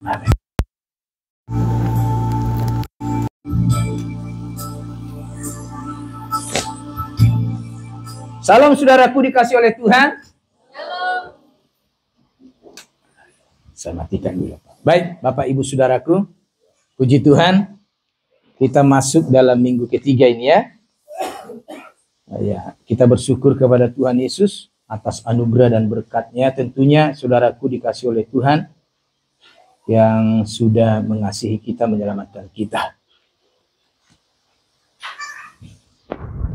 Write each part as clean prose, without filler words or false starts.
Amin. Salam saudaraku dikasih oleh Tuhan. Saya matikan dulu. Baik, Bapak Ibu Saudaraku, puji Tuhan, kita masuk dalam minggu ketiga ini ya. Ya, kita bersyukur kepada Tuhan Yesus atas anugerah dan berkat-Nya. Tentunya saudaraku dikasih oleh Tuhan yang sudah mengasihi kita, menyelamatkan kita.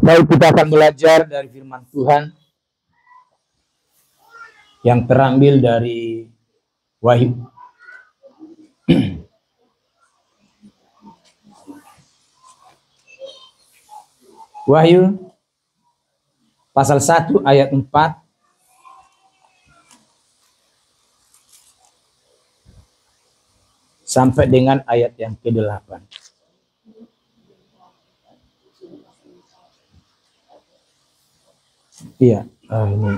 Baik, kita akan belajar dari firman Tuhan yang terambil dari Wahyu. Wahyu pasal 1 ayat 4 sampai dengan ayat yang ke-8. Iya, ini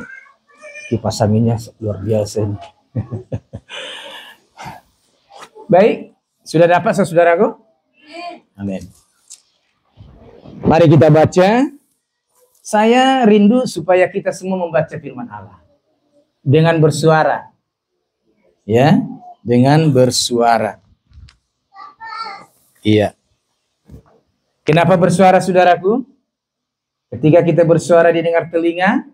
kipas anginnya luar biasa ini. Baik, sudah dapat saudaraku? Amin. Mari kita baca. Saya rindu supaya kita semua membaca firman Allah dengan bersuara. Ya, dengan bersuara. Iya. Kenapa bersuara saudaraku? Ketika kita bersuara didengar telinga,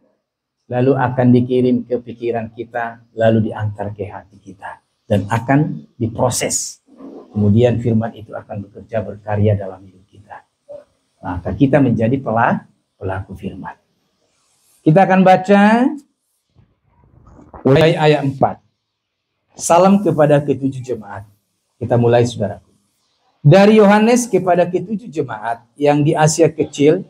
lalu akan dikirim ke pikiran kita, lalu diantar ke hati kita, dan akan diproses. Kemudian firman itu akan bekerja berkarya dalam hidup kita. Maka kita menjadi pelaku firman. Kita akan baca mulai ayat 4. Salam kepada ketujuh jemaat. Kita mulai saudaraku. Dari Yohanes kepada ketujuh jemaat yang di Asia Kecil,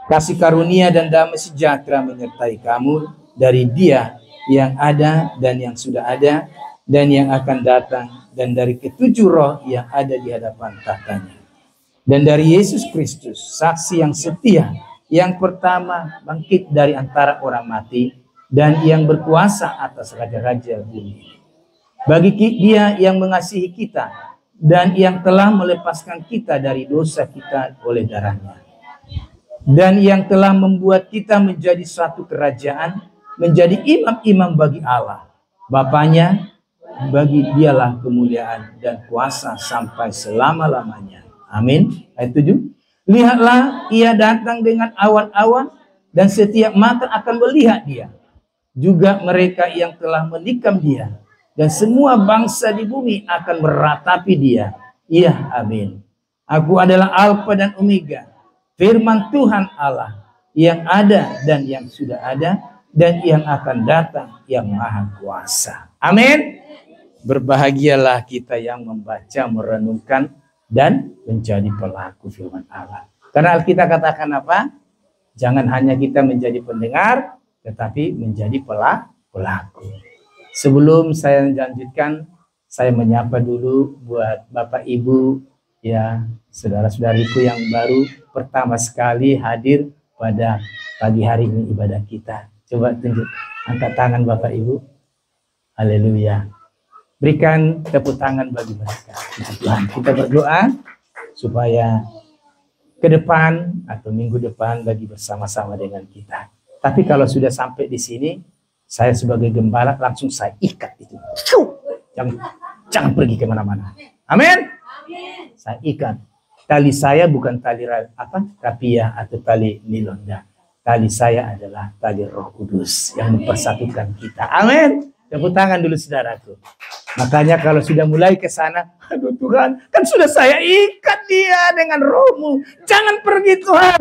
kasih karunia dan damai sejahtera menyertai kamu dari Dia yang ada dan yang sudah ada dan yang akan datang, dan dari ketujuh roh yang ada di hadapan tahtanya, dan dari Yesus Kristus, saksi yang setia, yang pertama bangkit dari antara orang mati dan yang berkuasa atas raja-raja bumi. Bagi Dia yang mengasihi kita dan yang telah melepaskan kita dari dosa kita oleh darah-Nya, dan yang telah membuat kita menjadi suatu kerajaan, menjadi imam-imam bagi Allah Bapanya. Bagi Dialah kemuliaan dan kuasa sampai selama-lamanya. Amin. Ayat 7. Lihatlah, Ia datang dengan awan-awan, dan setiap mata akan melihat Dia, juga mereka yang telah menikam Dia, dan semua bangsa di bumi akan meratapi Dia. Iya, amin. Aku adalah Alfa dan Omega, firman Tuhan Allah, yang ada dan yang sudah ada dan yang akan datang, yang maha kuasa. Amin. Berbahagialah kita yang membaca, merenungkan, dan menjadi pelaku firman Allah. Karena Alkitab katakan apa? Jangan hanya kita menjadi pendengar, tetapi menjadi pelaku. Sebelum saya lanjutkan, saya menyapa dulu buat Bapak Ibu, ya, saudara-saudariku yang baru pertama sekali hadir pada pagi hari ini ibadah kita. Coba tunjuk, angkat tangan Bapak Ibu. Haleluya. Berikan tepuk tangan bagi mereka. Tuhan, kita berdoa supaya ke depan atau minggu depan bagi bersama-sama dengan kita. Tapi kalau sudah sampai di sini, saya sebagai gembala langsung saya ikat itu. Jangan pergi kemana-mana. Amin. Saya ikat. Tali saya bukan tali rapiah atau tali nilon. Tali saya adalah tali Roh Kudus yang mempersatukan kita. Amin. Tepuk tangan dulu saudaraku. Makanya kalau sudah mulai ke sana, aduh Tuhan, kan sudah saya ikat dia dengan Roh-Mu. Jangan pergi Tuhan.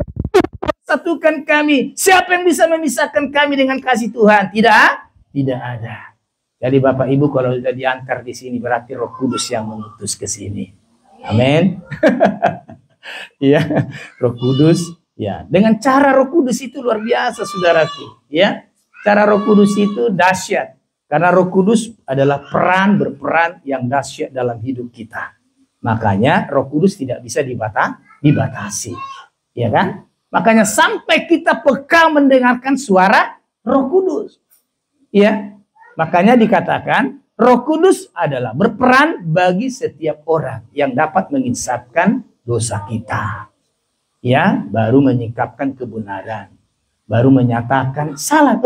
Satukan kami. Siapa yang bisa memisahkan kami dengan kasih Tuhan? Tidak ada. Jadi Bapak Ibu kalau sudah diantar di sini berarti Roh Kudus yang mengutus ke sini. Amin. Ya, Roh Kudus. Ya, dengan cara Roh Kudus itu luar biasa saudaraku. Ya, cara Roh Kudus itu dahsyat. Karena Roh Kudus adalah berperan yang dahsyat dalam hidup kita. Makanya Roh Kudus tidak bisa dibatasi. Ya kan? Makanya sampai kita peka mendengarkan suara Roh Kudus. Ya. Makanya dikatakan Roh Kudus adalah berperan bagi setiap orang yang dapat menginsafkan dosa kita. Ya, baru menyingkapkan kebenaran, baru menyatakan salah.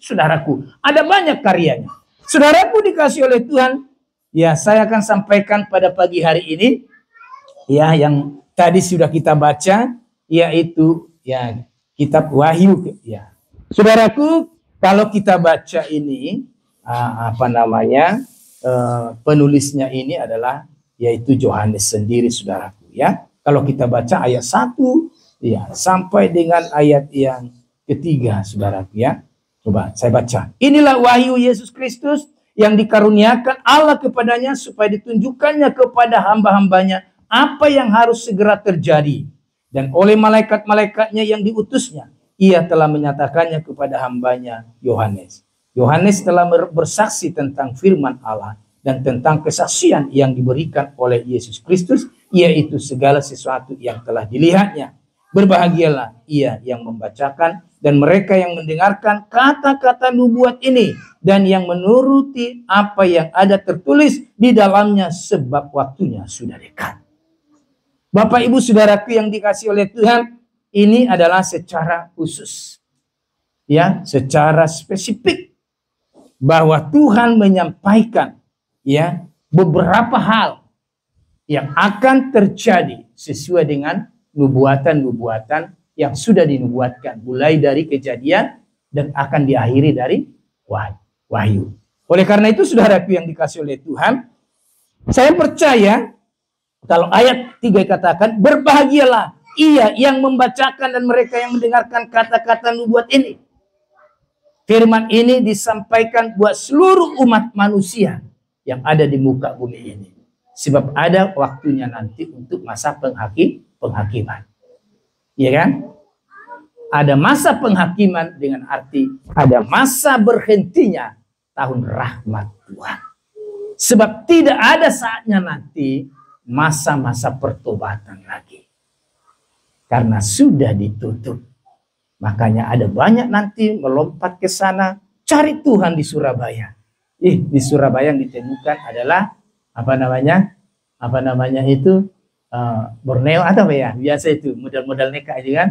Saudaraku, ada banyak karyanya. Saudaraku dikasih oleh Tuhan, ya saya akan sampaikan pada pagi hari ini, ya yang tadi sudah kita baca, yaitu ya kitab Wahyu. Ya, saudaraku, kalau kita baca ini, penulisnya ini adalah yaitu Yohanes sendiri, saudaraku. Ya, kalau kita baca ayat 1 ya sampai dengan ayat yang ketiga, saudaraku ya. Coba saya baca. Inilah wahyu Yesus Kristus yang dikaruniakan Allah kepadanya supaya ditunjukkannya kepada hamba-hambanya apa yang harus segera terjadi. Dan oleh malaikat-malaikatnya yang diutusnya, ia telah menyatakannya kepada hambanya Yohanes. Yohanes telah bersaksi tentang firman Allah dan tentang kesaksian yang diberikan oleh Yesus Kristus, yaitu segala sesuatu yang telah dilihatnya. Berbahagialah ia yang membacakan dan mereka yang mendengarkan kata-kata nubuat ini dan yang menuruti apa yang ada tertulis di dalamnya, sebab waktunya sudah dekat. Bapak Ibu Saudaraku yang dikasihi oleh Tuhan, ini adalah secara khusus, ya, secara spesifik bahwa Tuhan menyampaikan ya beberapa hal yang akan terjadi sesuai dengan nubuatan-nubuatan yang sudah dinubuatkan mulai dari Kejadian dan akan diakhiri dari Wahyu. Oleh karena itu saudaraku yang dikasihi oleh Tuhan, saya percaya kalau ayat 3 katakan berbahagialah ia yang membacakan dan mereka yang mendengarkan kata-kata nubuat ini. Firman ini disampaikan buat seluruh umat manusia yang ada di muka bumi ini. Sebab ada waktunya nanti untuk masa penghakiman. Iya kan? Ada masa penghakiman dengan arti ada masa berhentinya tahun rahmat Tuhan. Sebab tidak ada saatnya nanti masa-masa pertobatan lagi. Karena sudah ditutup. Makanya ada banyak nanti melompat ke sana cari Tuhan di Surabaya. Di Surabaya yang ditemukan adalah Borneo atau apa ya? Biasa itu modal-modal nekat aja kan.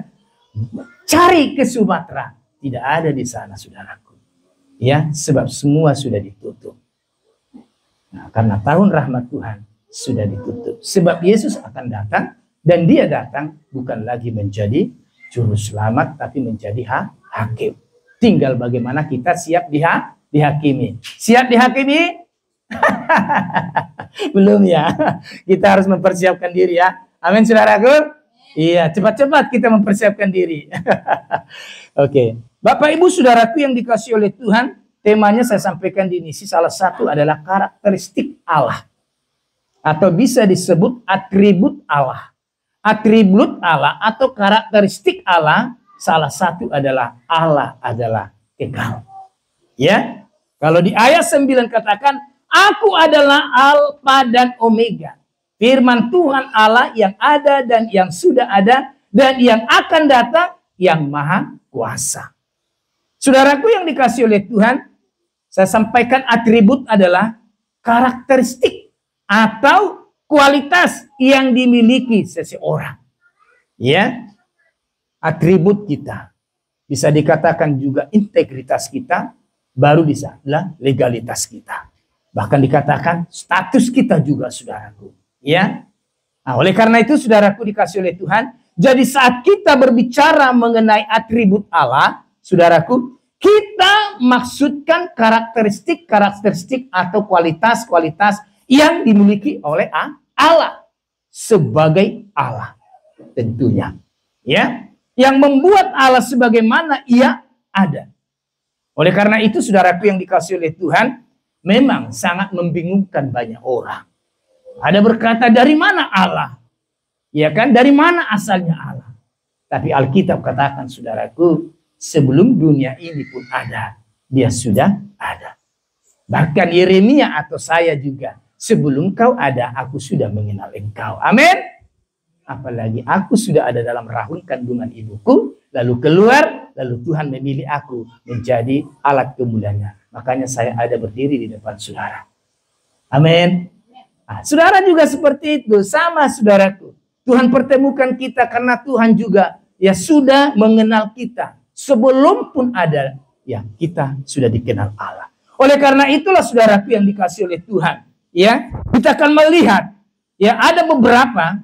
Cari ke Sumatera, tidak ada di sana saudaraku. Ya, sebab semua sudah ditutup. Nah, karena tahun rahmat Tuhan sudah ditutup. Sebab Yesus akan datang dan dia datang bukan lagi menjadi juru selamat tapi menjadi hakim. Tinggal bagaimana kita siap dihakimi. Siap dihakimi? Belum ya. Kita harus mempersiapkan diri ya. Amin saudaraku. Iya, cepat-cepat kita mempersiapkan diri. Oke. Bapak Ibu saudaraku yang dikasihi oleh Tuhan, temanya saya sampaikan di misi salah satu adalah karakteristik Allah. Atau bisa disebut atribut Allah. Atribut Allah atau karakteristik Allah, salah satu adalah Allah adalah kekal. Ya. Kalau di ayat 9 katakan, Aku adalah Alfa dan Omega. Firman Tuhan Allah yang ada dan yang sudah ada dan yang akan datang, yang maha kuasa. Saudaraku yang dikasihi oleh Tuhan, saya sampaikan atribut adalah karakteristik atau kualitas yang dimiliki seseorang. Ya, atribut kita. Bisa dikatakan juga integritas kita, baru bisa legalitas kita. Bahkan dikatakan status kita juga saudaraku. Ya. Nah, oleh karena itu saudaraku dikasihi oleh Tuhan. Jadi saat kita berbicara mengenai atribut Allah, saudaraku, kita maksudkan karakteristik atau kualitas-kualitas yang dimiliki oleh Allah. Sebagai Allah tentunya. Ya. Yang membuat Allah sebagaimana ia ada. Oleh karena itu saudaraku yang dikasihi oleh Tuhan, memang sangat membingungkan banyak orang. Ada berkata, dari mana Allah? Ya kan, dari mana asalnya Allah? Tapi Alkitab katakan, saudaraku, sebelum dunia ini pun ada, dia sudah ada. Bahkan Yeremia atau saya juga, sebelum kau ada, aku sudah mengenal engkau. Amin. Apalagi aku sudah ada dalam rahim kandungan ibuku, lalu keluar, lalu Tuhan memilih aku menjadi alat kemuliaannya. Makanya saya ada berdiri di depan saudara. Amin. Nah, saudara juga seperti itu. Sama saudaraku. Tuhan pertemukan kita karena Tuhan juga ya sudah mengenal kita. Sebelum pun ada, ya kita sudah dikenal Allah. Oleh karena itulah saudaraku yang dikasih oleh Tuhan. Ya, kita akan melihat ya ada beberapa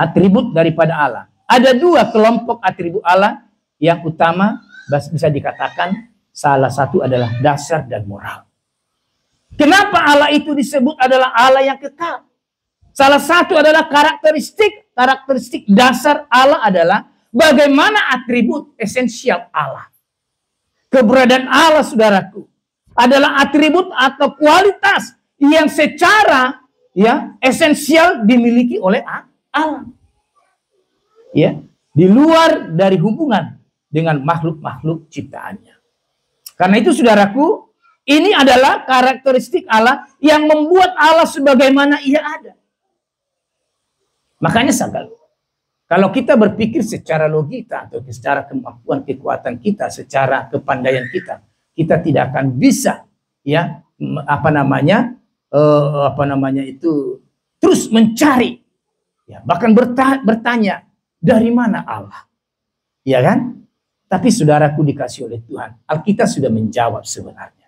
atribut daripada Allah. Ada dua kelompok atribut Allah yang utama bisa dikatakan salah satu adalah dasar dan moral. Kenapa Allah itu disebut adalah Allah yang kekal? Salah satu adalah karakteristik dasar Allah adalah bagaimana atribut esensial Allah. Keberadaan Allah saudaraku adalah atribut atau kualitas yang secara ya esensial dimiliki oleh Allah. Ya, di luar dari hubungan dengan makhluk-makhluk ciptaannya. Karena itu saudaraku, ini adalah karakteristik Allah yang membuat Allah sebagaimana ia ada. Makanya kalau kita berpikir secara logika atau secara kemampuan kekuatan kita, secara kepandaian kita, kita tidak akan bisa ya terus mencari ya, bahkan bertanya dari mana Allah. Ya kan? Tapi saudaraku dikasih oleh Tuhan, Alkitab sudah menjawab sebenarnya.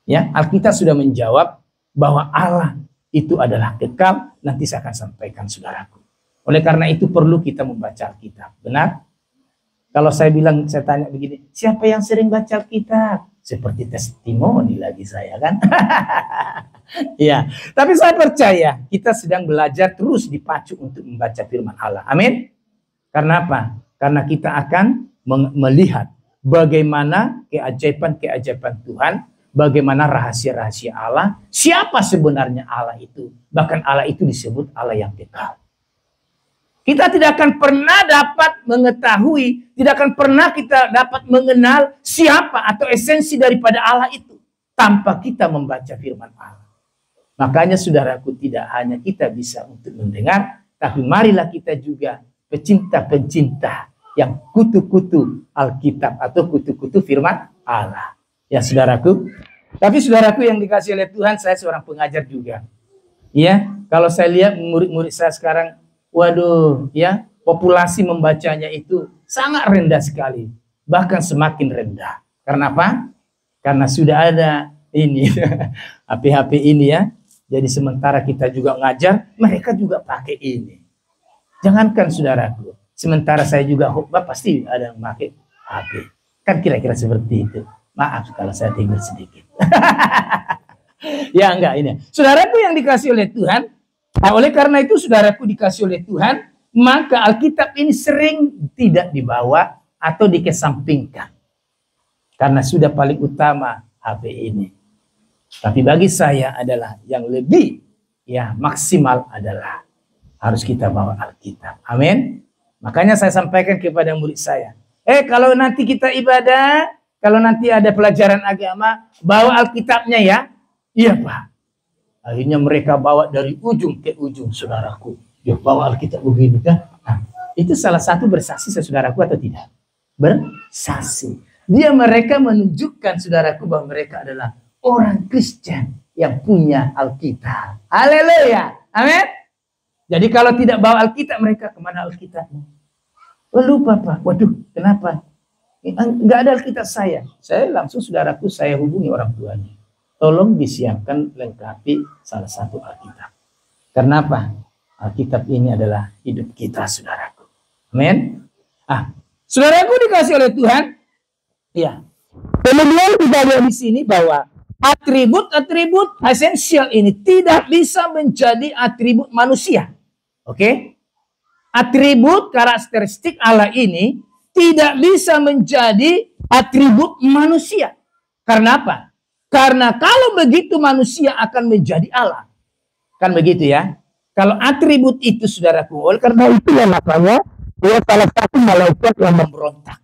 Ya, Alkitab sudah menjawab bahwa Allah itu adalah kekal. Nanti saya akan sampaikan saudaraku. Oleh karena itu perlu kita membaca Alkitab. Benar? Kalau saya tanya begini, siapa yang sering baca Alkitab? Seperti testimoni lagi saya kan. Ya, tapi saya percaya kita sedang belajar terus dipacu untuk membaca firman Allah. Amin. Karena apa? Karena kita akan melihat bagaimana keajaiban-keajaiban Tuhan, bagaimana rahasia-rahasia Allah, siapa sebenarnya Allah itu. Bahkan Allah itu disebut Allah yang kekal. Kita tidak akan pernah dapat mengetahui, tidak akan pernah kita dapat mengenal siapa atau esensi daripada Allah itu tanpa kita membaca firman Allah. Makanya saudaraku, tidak hanya kita bisa untuk mendengar, tapi marilah kita juga pecinta-pencinta yang kutu-kutu Alkitab atau kutu-kutu firman Allah. Ya saudaraku. Tapi saudaraku yang dikasih oleh Tuhan, saya seorang pengajar juga. Ya, kalau saya lihat murid-murid saya sekarang, waduh, ya, populasi membacanya itu sangat rendah sekali. Bahkan semakin rendah. Karena apa? Karena sudah ada ini, HP-HP ini ya. Jadi sementara kita juga ngajar, mereka juga pakai ini. Jangankan saudaraku, sementara saya juga khotbah pasti ada yang pakai HP. Kan kira-kira seperti itu. Maaf kalau saya tinggal sedikit. Ya enggak ini. Saudaraku yang dikasih oleh Tuhan, nah, oleh karena itu saudaraku dikasih oleh Tuhan, maka Alkitab ini sering tidak dibawa atau dikesampingkan. Karena sudah paling utama HP ini. Tapi bagi saya adalah yang lebih ya maksimal adalah harus kita bawa Alkitab. Amin. Makanya saya sampaikan kepada murid saya. Kalau nanti kita ibadah, kalau nanti ada pelajaran agama, bawa Alkitabnya ya. Iya Pak. Akhirnya mereka bawa dari ujung ke ujung, saudaraku. Dia bawa Alkitab begini kan. Nah, itu salah satu bersaksi saudaraku atau tidak? Bersaksi. Mereka menunjukkan saudaraku bahwa mereka adalah orang Kristen yang punya Alkitab. Haleluya. Amin. Jadi kalau tidak bawa Alkitab, mereka kemana Alkitabnya? Oh, lupa Pak. Waduh, kenapa? Enggak ada Alkitab saya. Saya langsung saudaraku, saya hubungi orang tuanya. Tolong disiapkan lengkapi salah satu Alkitab. Kenapa? Alkitab ini adalah hidup kita, saudaraku. Amin. Saudaraku dikasih oleh Tuhan. Ya. Kemudian kita lihat di sini bahwa atribut-atribut esensial ini tidak bisa menjadi atribut manusia. Oke? Atribut karakteristik Allah ini tidak bisa menjadi atribut manusia. Karena apa? Karena kalau begitu manusia akan menjadi Allah. Kan begitu ya? Kalau atribut itu saudaraku, oleh karena itu ya makanya dia salah satu malaikat yang memberontak.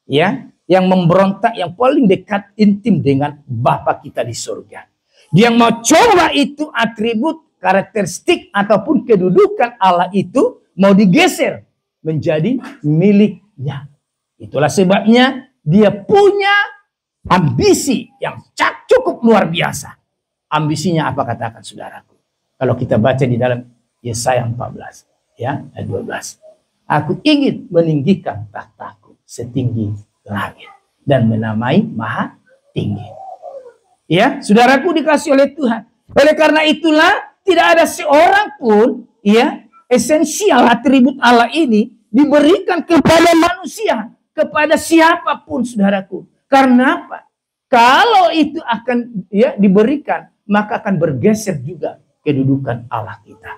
Ya, yang memberontak yang paling dekat intim dengan Bapa kita di surga. Dia mau coba itu atribut karakteristik ataupun kedudukan Allah itu mau digeser menjadi miliknya. Itulah sebabnya dia punya ambisi yang cukup luar biasa. Ambisinya apa katakan saudaraku? Kalau kita baca di dalam Yesaya 14 ya ayat 12. Aku ingin meninggikan tahtaku setinggi langit dan menamai maha tinggi. Ya, saudaraku dikasih oleh Tuhan. Oleh karena itulah tidak ada seorang pun ya esensial atribut Allah ini diberikan kepada manusia, kepada siapapun saudaraku. Karena apa? Kalau itu akan ya diberikan, maka akan bergeser juga kedudukan Allah kita.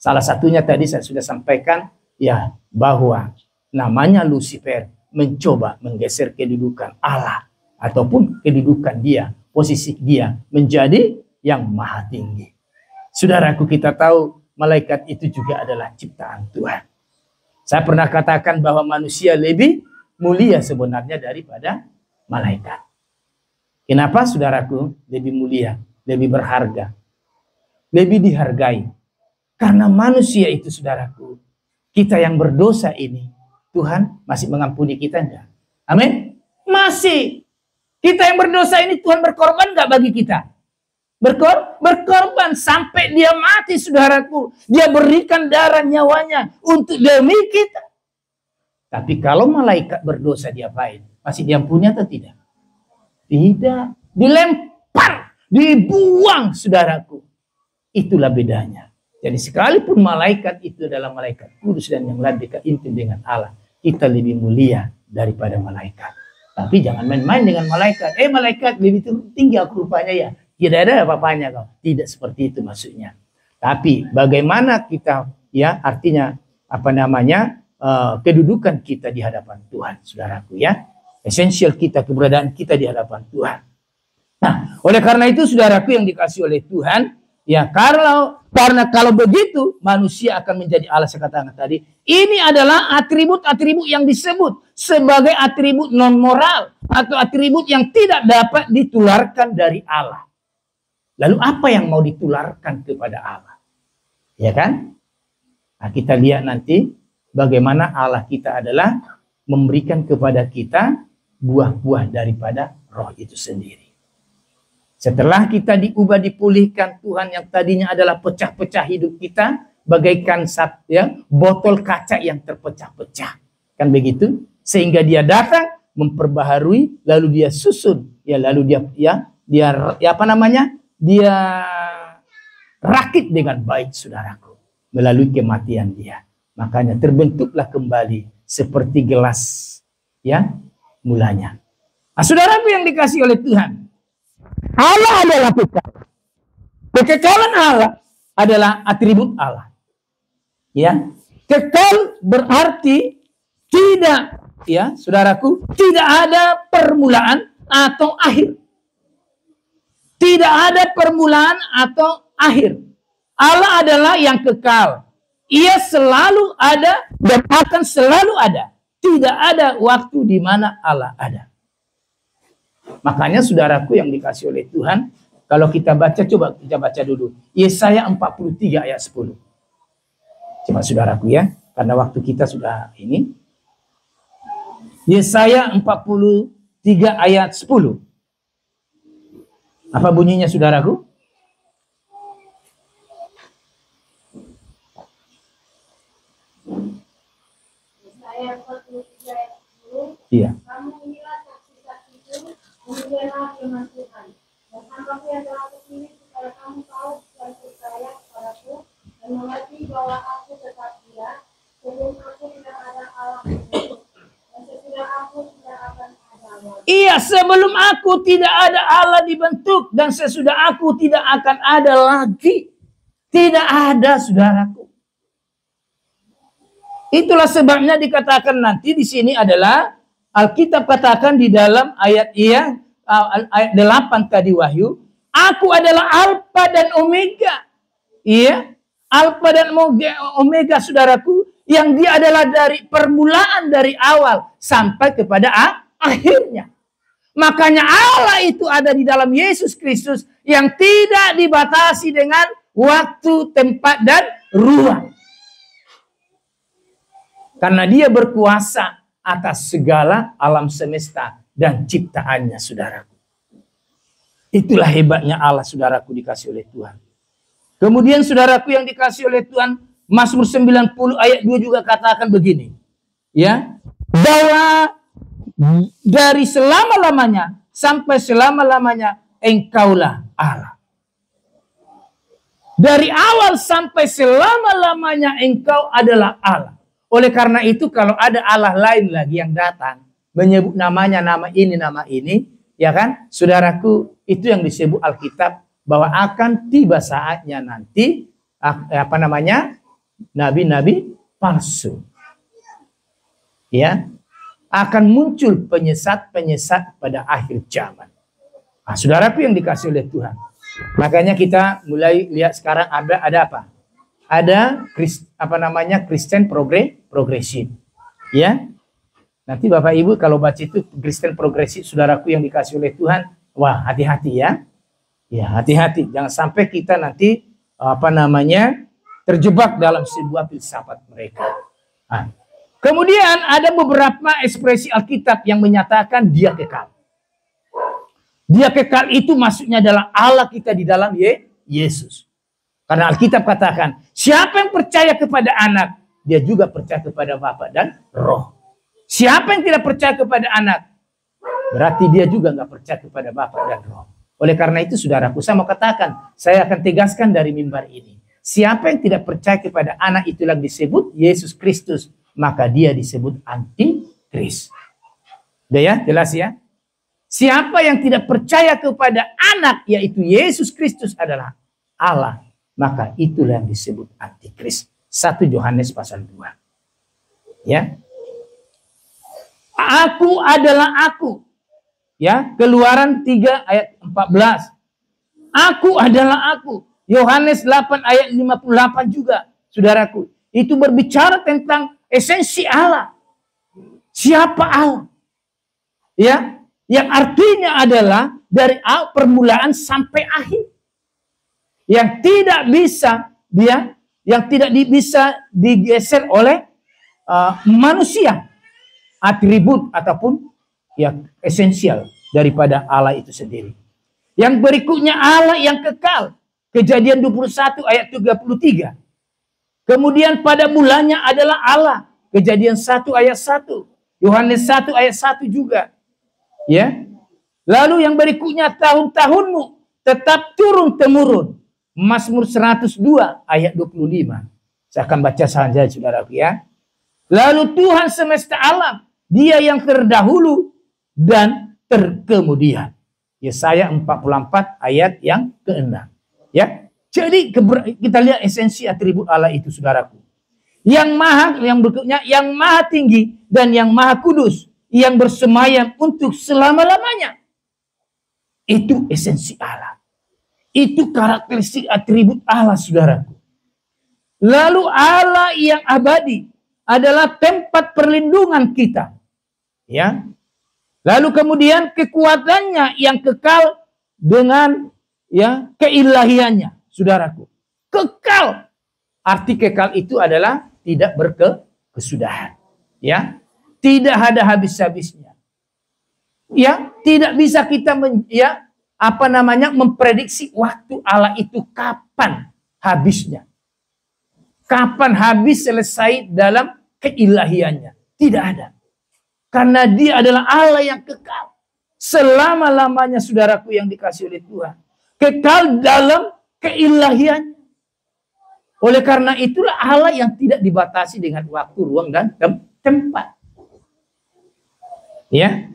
Salah satunya tadi saya sudah sampaikan ya bahwa namanya Lucifer mencoba menggeser kedudukan Allah ataupun kedudukan dia, posisi dia menjadi yang maha tinggi. Saudaraku, kita tahu malaikat itu juga adalah ciptaan Tuhan. Saya pernah katakan bahwa manusia lebih mulia sebenarnya daripada malaikat. Kenapa saudaraku lebih mulia, lebih berharga, lebih dihargai? Karena manusia itu saudaraku, kita yang berdosa ini, Tuhan masih mengampuni kita enggak? Amin? Masih. Kita yang berdosa ini Tuhan berkorban enggak bagi kita? Berkorban sampai dia mati saudaraku. Dia berikan darah nyawanya untuk demi kita. Tapi kalau malaikat berdosa diapain? Masih diampuni atau tidak? Tidak. Dilempar, dibuang saudaraku. Itulah bedanya. Jadi sekalipun malaikat itu adalah malaikat kudus dan yang lebih intim dengan Allah, kita lebih mulia daripada malaikat. Tapi jangan main-main dengan malaikat. Malaikat lebih tinggi aku rupanya ya. Tidak ada apa-apanya kau. Tidak seperti itu maksudnya. Tapi bagaimana kita ya artinya apa namanya kedudukan kita di hadapan Tuhan, saudaraku ya. Esensial kita, keberadaan kita di hadapan Tuhan. Nah, oleh karena itu saudaraku yang dikasih oleh Tuhan, ya karena kalau begitu manusia akan menjadi Allah. Saya katakan tadi, ini adalah atribut-atribut yang disebut sebagai atribut non moral atau atribut yang tidak dapat ditularkan dari Allah. Lalu apa yang mau ditularkan kepada Allah? Ya kan? Nah, kita lihat nanti bagaimana Allah kita adalah memberikan kepada kita buah-buah daripada roh itu sendiri. Setelah kita diubah, dipulihkan, Tuhan yang tadinya adalah pecah-pecah hidup kita, bagaikan botol kaca yang terpecah-pecah. Kan begitu? Sehingga dia datang, memperbaharui, lalu dia susun. Ya, lalu dia rakit dengan baik, saudaraku. Melalui kematian dia. Makanya terbentuklah kembali seperti gelas. Ya, mulanya. Nah, saudaraku yang dikasih oleh Tuhan. Allah adalah kekal. Kekekalan Allah adalah atribut Allah. Ya, kekal berarti tidak, ya, saudaraku, tidak ada permulaan atau akhir. Tidak ada permulaan atau akhir. Allah adalah yang kekal. Ia selalu ada dan akan selalu ada. Tidak ada waktu di mana Allah ada. Makanya saudaraku yang dikasih oleh Tuhan, kalau kita baca, coba kita baca dulu Yesaya 43 ayat 10. Coba saudaraku ya, karena waktu kita sudah ini. Yesaya 43 ayat 10. Apa bunyinya saudaraku? Yesaya 43 ayat 10. Iya. Kamu inilah saksi-saksiku, kemudianlah firman Tuhan. Dan hamba-Ku yang telah kupilih supaya kamu tahu dan percaya kepadaku dan mengerti bahwa aku tetap Dia. Sebelum aku tidak ada Allah untukku, dan sesudah aku tidak akan ada Allah. Iya, sebelum aku tidak ada Allah dibentuk dan sesudah aku tidak akan ada lagi. Tidak ada, saudaraku. Itulah sebabnya dikatakan nanti di sini adalah Alkitab katakan di dalam ayat ayat 8 tadi Wahyu, aku adalah Alfa dan Omega. Iya, Alfa dan Omega saudaraku, yang dia adalah dari permulaan dari awal sampai kepada akhirnya. Makanya Allah itu ada di dalam Yesus Kristus yang tidak dibatasi dengan waktu, tempat dan ruang. Karena dia berkuasa atas segala alam semesta dan ciptaannya, saudaraku. Itulah hebatnya Allah, saudaraku, dikasih oleh Tuhan. Kemudian saudaraku yang dikasih oleh Tuhan, Mazmur 90 ayat 2 juga katakan begini. Ya, bahwa dari selama-lamanya sampai selama-lamanya engkaulah Allah. Dari awal sampai selama-lamanya engkau adalah Allah. Oleh karena itu kalau ada Allah lain lagi yang datang, menyebut namanya, nama ini, ya kan? Saudaraku, itu yang disebut Alkitab, bahwa akan tiba saatnya nanti, nabi-nabi palsu. Ya, akan muncul penyesat-penyesat pada akhir zaman. Nah, saudaraku yang dikasih oleh Tuhan. Makanya kita mulai lihat sekarang ada apa? Ada Kristen progresif. Ya. Nanti Bapak Ibu kalau baca itu Kristen progresif, saudaraku yang dikasih oleh Tuhan, wah, hati-hati ya. Ya, hati-hati. Jangan sampai kita nanti terjebak dalam sebuah filsafat mereka. Nah, kemudian ada beberapa ekspresi Alkitab yang menyatakan dia kekal. Dia kekal itu maksudnya adalah Allah kita di dalam Yesus. Karena Alkitab katakan, siapa yang percaya kepada anak, dia juga percaya kepada Bapa dan Roh. Siapa yang tidak percaya kepada anak, berarti dia juga nggak percaya kepada Bapa dan Roh. Oleh karena itu, saudaraku, saya mau katakan, saya akan tegaskan dari mimbar ini. Siapa yang tidak percaya kepada anak itulah disebut Yesus Kristus, maka dia disebut antikris. Udah ya, jelas ya? Siapa yang tidak percaya kepada anak, yaitu Yesus Kristus adalah Allah, maka itulah yang disebut antikris. 1 Yohanes pasal 2. Ya. Aku adalah aku. Ya, Keluaran 3 ayat 14. Aku adalah aku. Yohanes 8 ayat 58 juga, saudaraku. Itu berbicara tentang esensi Allah. Siapa Allah? Ya, yang artinya adalah dari permulaan sampai akhir. Yang tidak bisa bisa digeser oleh manusia. Atribut ataupun yang esensial daripada Allah itu sendiri. Yang berikutnya Allah yang kekal. Kejadian 21 ayat 33. Kemudian pada mulanya adalah Allah. Kejadian 1 ayat 1. Yohanes 1 ayat 1 juga. Ya. Lalu yang berikutnya tahun-tahunmu tetap turun-temurun. Mazmur 102 ayat 25. Saya akan baca saja, saudaraku ya. Lalu Tuhan semesta alam, dia yang terdahulu dan terkemudian. Yesaya 44 ayat yang ke-6. Ya. Jadi kita lihat esensi atribut Allah itu, saudaraku. Yang berikutnya yang maha tinggi dan yang maha kudus, yang bersemayam untuk selama-lamanya. Itu esensi Allah. Itu karakteristik atribut Allah, saudaraku. Lalu Allah yang abadi adalah tempat perlindungan kita. Ya. Lalu kemudian kekuatannya yang kekal dengan keilahiannya, saudaraku. Kekal. Arti kekal itu adalah tidak berkesudahan. Ya. Tidak ada habis-habisnya. Ya, tidak bisa kita memprediksi waktu Allah itu kapan habisnya. Kapan habis selesai dalam keilahiannya. Tidak ada. Karena dia adalah Allah yang kekal. Selama-lamanya, saudaraku yang dikasih oleh Tuhan. Kekal dalam keilahiannya. Oleh karena itulah Allah yang tidak dibatasi dengan waktu, ruang, dan tempat. Ya.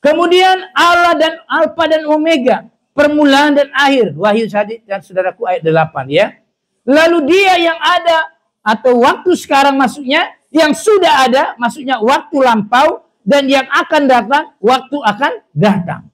Kemudian Allah dan Alfa dan Omega, permulaan dan akhir. Wahyu dan saudaraku ayat 8 ya. Lalu dia yang ada atau waktu sekarang maksudnya, yang sudah ada maksudnya waktu lampau, dan yang akan datang waktu akan datang.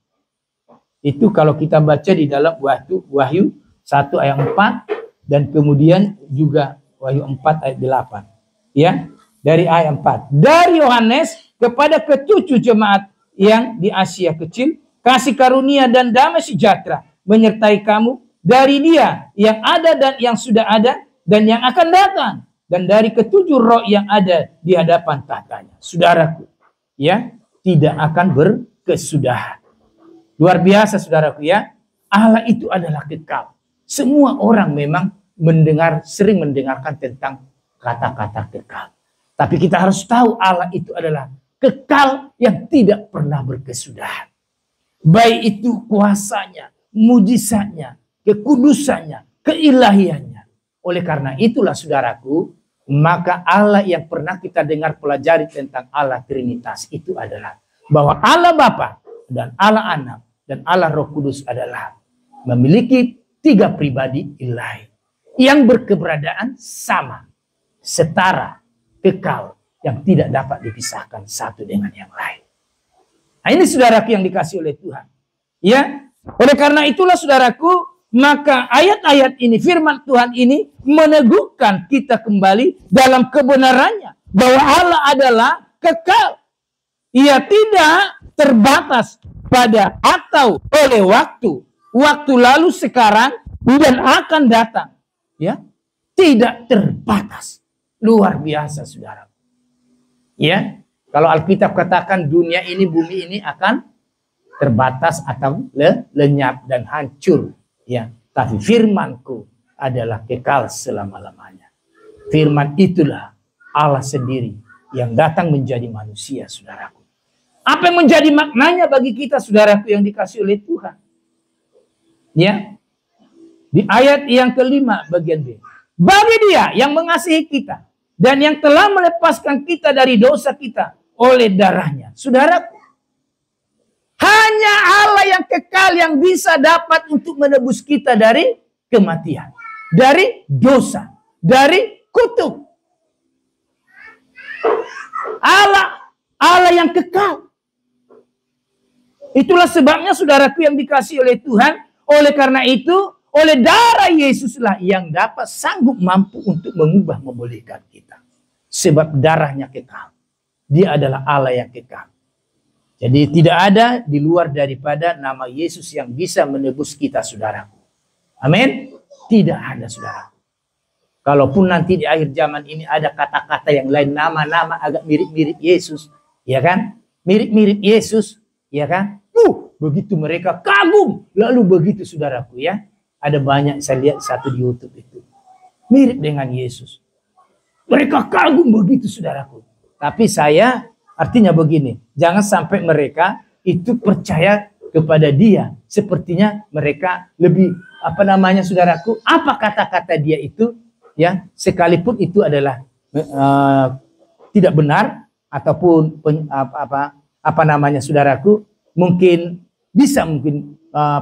Itu kalau kita baca di dalam Wahyu 1 ayat 4 dan kemudian juga Wahyu 4 ayat 8. Ya, dari ayat 4. Dari Yohanes kepada ketujuh jemaat yang di Asia Kecil, kasih karunia dan damai sejahtera menyertai kamu dari Dia yang ada dan yang sudah ada dan yang akan datang, dan dari ketujuh roh yang ada di hadapan tahtanya. Saudaraku, ya, tidak akan berkesudahan. Luar biasa saudaraku ya. Allah itu adalah kekal. Semua orang memang sering mendengarkan tentang kata-kata kekal. Tapi kita harus tahu Allah itu adalah kekal yang tidak pernah berkesudahan. Baik itu kuasanya, mujizatnya, kekudusannya, keilahiannya. Oleh karena itulah saudaraku, maka Allah yang pernah kita dengar pelajari tentang Allah Trinitas itu adalah bahwa Allah Bapa dan Allah Anak dan Allah Roh Kudus adalah memiliki 3 pribadi ilahi yang berkeberadaan sama, setara, kekal, yang tidak dapat dipisahkan satu dengan yang lain. Nah, ini saudaraku yang dikasih oleh Tuhan. Ya, oleh karena itulah saudaraku, maka ayat-ayat ini, firman Tuhan ini meneguhkan kita kembali dalam kebenarannya bahwa Allah adalah kekal. Ia tidak terbatas pada atau oleh waktu lalu, sekarang, dan akan datang. Ya, tidak terbatas. Luar biasa saudara. Ya, kalau Alkitab katakan dunia ini, bumi ini akan terbatas atau lenyap dan hancur. Ya, tapi firmanku adalah kekal selama-lamanya. Firman itulah Allah sendiri yang datang menjadi manusia, saudaraku. Apa yang menjadi maknanya bagi kita, saudaraku, yang dikasih oleh Tuhan? Ya, di ayat yang kelima bagian B. Bagi Dia yang mengasihi kita dan yang telah melepaskan kita dari dosa kita oleh darahnya. Saudaraku, hanya Allah yang kekal yang bisa dapat untuk menebus kita dari kematian, dari dosa, dari kutuk. Allah yang kekal. Itulah sebabnya saudaraku yang dikasih oleh Tuhan. Oleh karena itu, oleh darah Yesuslah yang dapat sanggup mampu untuk mengubah, memulihkan kita. Sebab darahnya kekal. Dia adalah Allah yang kekal. Jadi tidak ada di luar daripada nama Yesus yang bisa menebus kita, saudaraku. Amin. Tidak ada, saudaraku. Kalaupun nanti di akhir zaman ini ada kata-kata yang lain, nama-nama agak mirip-mirip Yesus, ya kan? Mirip-mirip Yesus, ya kan? Begitu mereka kagum. Lalu begitu, saudaraku ya. Ada banyak, saya lihat satu di YouTube itu. Mirip dengan Yesus. Mereka kagum begitu, saudaraku. Tapi saya artinya begini. Jangan sampai mereka itu percaya kepada dia. Sepertinya mereka lebih, saudaraku. Apa kata-kata dia itu? Ya, sekalipun itu adalah tidak benar. Ataupun saudaraku. Mungkin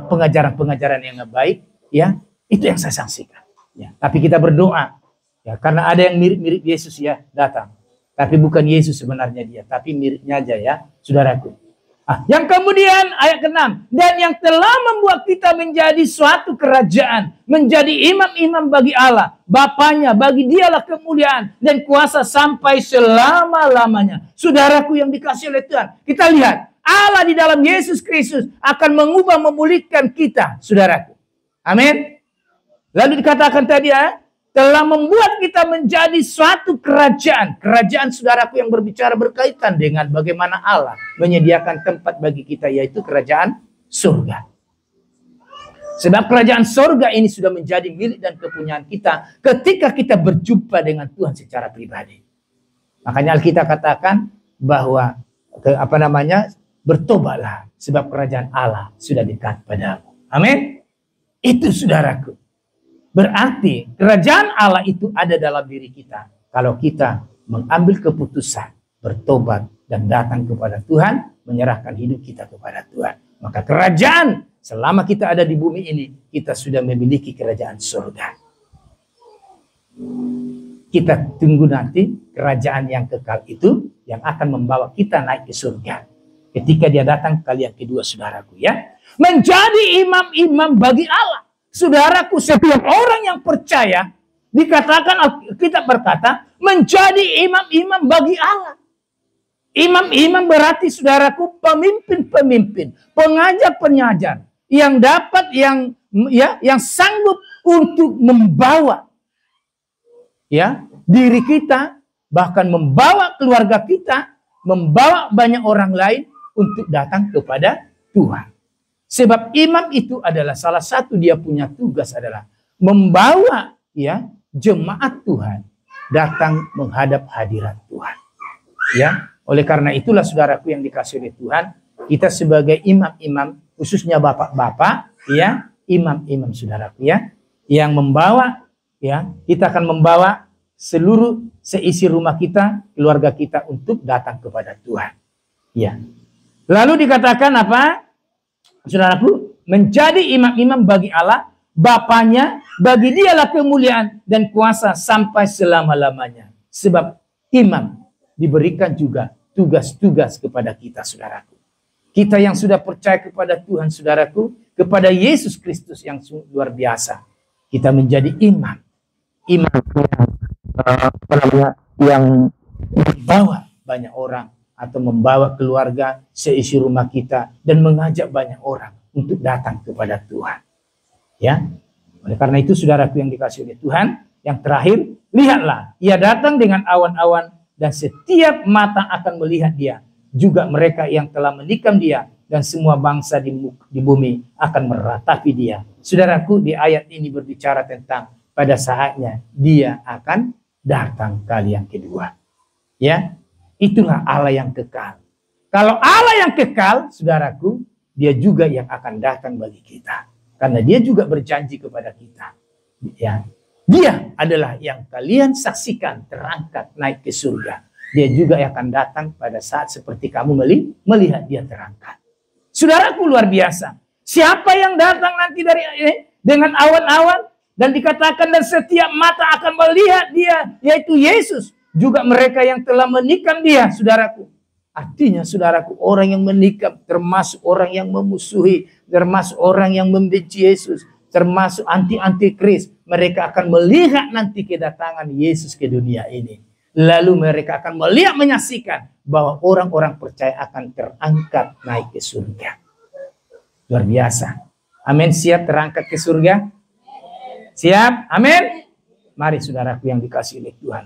pengajaran-pengajaran yang baik, ya, itu yang saya saksikan. Ya, tapi kita berdoa, ya, karena ada yang mirip-mirip Yesus ya datang, tapi bukan Yesus sebenarnya dia, tapi miripnya aja ya, saudaraku. Yang kemudian ayat ke-6, dan yang telah membuat kita menjadi suatu kerajaan, menjadi imam-imam bagi Allah, Bapanya, bagi Dialah kemuliaan dan kuasa sampai selama-lamanya. Saudaraku yang dikasih oleh Tuhan, kita lihat. Allah di dalam Yesus Kristus akan mengubah, memulihkan kita, saudaraku. Amin. Lalu dikatakan tadi telah membuat kita menjadi suatu kerajaan. Kerajaan, saudaraku, yang berbicara berkaitan dengan bagaimana Allah menyediakan tempat bagi kita, yaitu kerajaan surga. Sebab kerajaan surga ini sudah menjadi milik dan kepunyaan kita ketika kita berjumpa dengan Tuhan secara pribadi. Makanya Alkitab katakan bahwa bertobatlah, sebab kerajaan Allah sudah dekat padamu. Amin. Itu, saudaraku. Berarti kerajaan Allah itu ada dalam diri kita. Kalau kita mengambil keputusan, bertobat, dan datang kepada Tuhan, menyerahkan hidup kita kepada Tuhan. Maka kerajaan, selama kita ada di bumi ini, kita sudah memiliki kerajaan surga. Kita tunggu nanti kerajaan yang kekal itu, yang akan membawa kita naik ke surga. Ketika dia datang kali yang kedua, saudaraku ya. Menjadi imam-imam bagi Allah. Saudaraku, setiap orang yang percaya, dikatakan, kita berkata, menjadi imam-imam bagi Allah. Imam-imam berarti, saudaraku, pemimpin-pemimpin, pengajar-pengajar yang dapat, yang sanggup untuk membawa diri kita, bahkan membawa keluarga kita membawa banyak orang lain untuk datang kepada Tuhan. Sebab imam itu adalah salah satu dia punya tugas adalah membawa ya jemaat Tuhan datang menghadap hadirat Tuhan. Ya, oleh karena itulah saudaraku yang dikasihi oleh Tuhan, kita sebagai imam-imam, khususnya bapak-bapak, ya, imam-imam saudaraku ya, yang membawa ya, kita akan membawa seluruh seisi rumah kita, keluarga kita untuk datang kepada Tuhan. Ya. Lalu dikatakan apa? Saudaraku, menjadi imam-imam bagi Allah, Bapaknya, bagi dialah kemuliaan dan kuasa sampai selama-lamanya. Sebab imam diberikan juga tugas-tugas kepada kita, saudaraku. Kita yang sudah percaya kepada Tuhan, saudaraku, kepada Yesus Kristus yang luar biasa. Kita menjadi imam. Imam yang membawa banyak orang atau membawa keluarga seisi rumah kita dan mengajak banyak orang untuk datang kepada Tuhan. Ya, oleh karena itu saudaraku yang dikasihi oleh Tuhan, yang terakhir, lihatlah, ia datang dengan awan-awan dan setiap mata akan melihat dia. Juga mereka yang telah menikam dia dan semua bangsa di bumi akan meratapi dia. Saudaraku, di ayat ini berbicara tentang pada saatnya dia akan datang kali yang kedua. Ya, itulah Allah yang kekal. Kalau Allah yang kekal, saudaraku, dia juga yang akan datang bagi kita. Karena dia juga berjanji kepada kita. Ya, dia adalah yang kalian saksikan terangkat naik ke surga. Dia juga yang akan datang pada saat seperti kamu melihat dia terangkat. Saudaraku luar biasa. Siapa yang datang nanti dari dengan awan-awan dan dikatakan dan setiap mata akan melihat dia, yaitu Yesus. Juga mereka yang telah menikam dia, saudaraku. Artinya saudaraku, orang yang menikam termasuk orang yang memusuhi, termasuk orang yang membenci Yesus, termasuk anti-kris. Mereka akan melihat nanti kedatangan Yesus ke dunia ini. Lalu mereka akan melihat, menyaksikan bahwa orang-orang percaya akan terangkat naik ke surga. Luar biasa. Amin. Siap terangkat ke surga? Siap? Amin. Mari saudaraku yang dikasihi oleh Tuhan.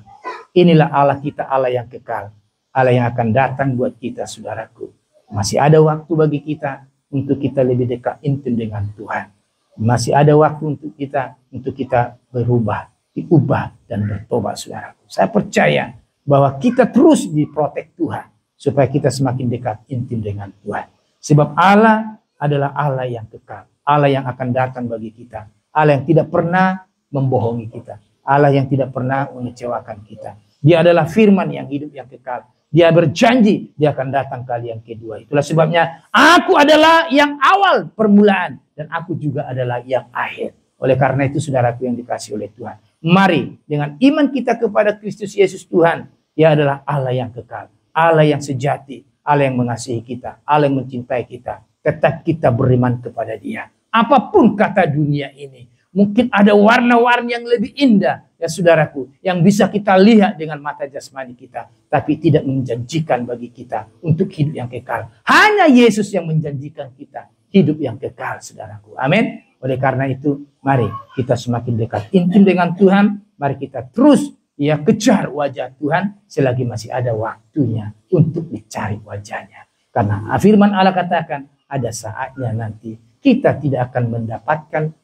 Inilah Allah kita, Allah yang kekal. Allah yang akan datang buat kita, saudaraku. Masih ada waktu bagi kita untuk kita lebih dekat intim dengan Tuhan. Masih ada waktu untuk kita berubah, diubah dan bertobat, saudaraku. Saya percaya bahwa kita terus diprotek Tuhan supaya kita semakin dekat intim dengan Tuhan. Sebab Allah adalah Allah yang kekal, Allah yang akan datang bagi kita, Allah yang tidak pernah membohongi kita, Allah yang tidak pernah mengecewakan kita. Dia adalah firman yang hidup, yang kekal. Dia berjanji dia akan datang kali yang kedua. Itulah sebabnya aku adalah yang awal permulaan dan aku juga adalah yang akhir. Oleh karena itu saudaraku yang dikasihi oleh Tuhan, mari dengan iman kita kepada Kristus Yesus Tuhan, dia adalah Allah yang kekal, Allah yang sejati, Allah yang mengasihi kita, Allah yang mencintai kita. Tetap kita beriman kepada dia. Apapun kata dunia ini, mungkin ada warna-warni yang lebih indah, ya saudaraku, yang bisa kita lihat dengan mata jasmani kita, tapi tidak menjanjikan bagi kita untuk hidup yang kekal. Hanya Yesus yang menjanjikan kita hidup yang kekal, saudaraku. Amin. Oleh karena itu, mari kita semakin dekat intim dengan Tuhan. Mari kita terus kejar wajah Tuhan selagi masih ada waktunya untuk dicari wajahnya. Karena firman Allah katakan, ada saatnya nanti kita tidak akan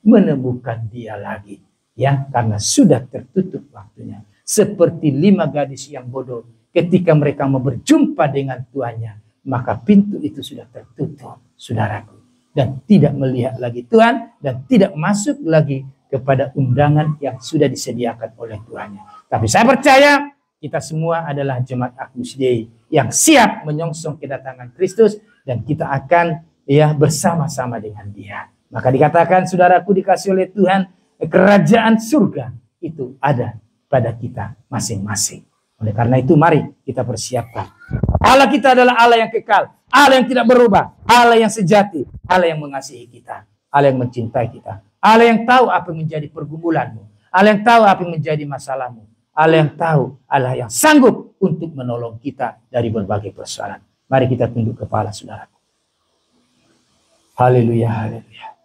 menemukan dia lagi. Ya, karena sudah tertutup waktunya. Seperti 5 gadis yang bodoh ketika mereka mau berjumpa dengan tuannya, maka pintu itu sudah tertutup, saudaraku. Dan tidak melihat lagi Tuhan dan tidak masuk lagi kepada undangan yang sudah disediakan oleh Tuhannya. Tapi saya percaya kita semua adalah jemaat Agnus Dei yang siap menyongsong kedatangan Kristus dan kita akan bersama-sama dengan dia. Maka dikatakan saudaraku dikasih oleh Tuhan, kerajaan surga itu ada pada kita masing-masing. Oleh karena itu mari kita persiapkan. Allah kita adalah Allah yang kekal, Allah yang tidak berubah, Allah yang sejati, Allah yang mengasihi kita, Allah yang mencintai kita, Allah yang tahu apa yang menjadi pergumulanmu, Allah yang tahu apa yang menjadi masalahmu, Allah yang tahu, Allah yang sanggup untuk menolong kita dari berbagai persoalan. Mari kita tunduk kepala saudaraku. Haleluya, haleluya.